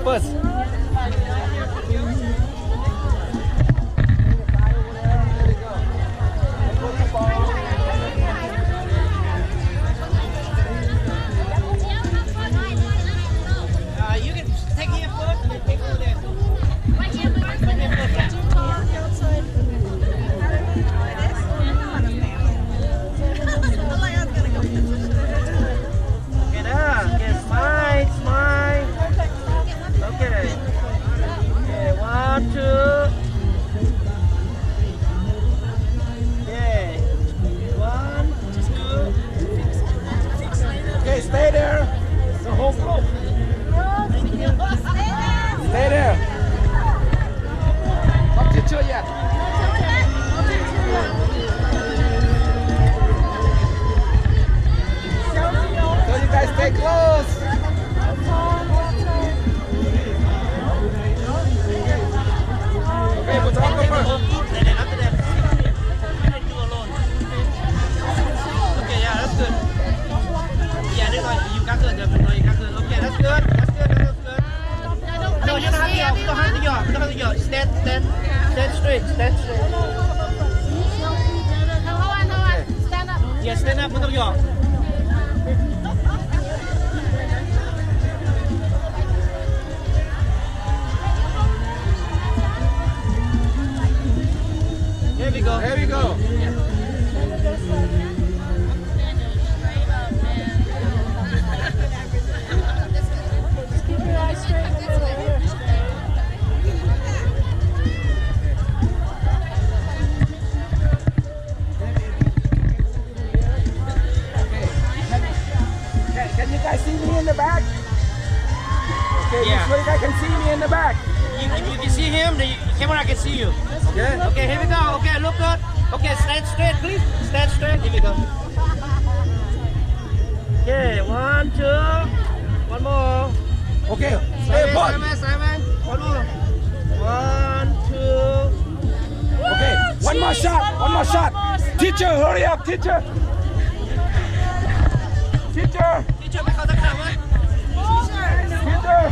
first. You can take here first and then take over there. Get up, get smile, smile. Okay. Okay, 1, 2. Okay. 1, 2. Okay, stay there. The whole group. Stay there. Not teacher yet. So you guys stay close. Okay, we'll talk first. And then after that, do alone. Okay, yeah, that's good. Yeah, this one, you got good. You got good. Okay, that's good. That's good. That's good. No, you don't have to yell. You don't have to yell. You don't have to yell. Stand straight. Stand straight. Stand up. Yeah, stand up. ไม่ต้องหยอก Here we go. There we go. Keep your eyes straight. Can you guys see me in the back? Okay, Yeah. make sure you guys can see me in the back. If you can see him, the camera can see you. Okay? Okay, here we go. Okay, look good. Okay, stand straight, please. Stand straight. Here we go. Okay, 1, 2. One more. Okay, stay put. Simon. One more. 1, 2. Okay, one more shot. One more shot. Teacher, hurry up, teacher. Teacher. Teacher ไปเข้าตะขาบไหม Teacher.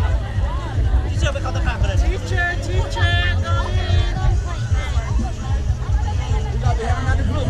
Teacher ไปเข้าตะขาบกันเลย Teacher. We got to have another group.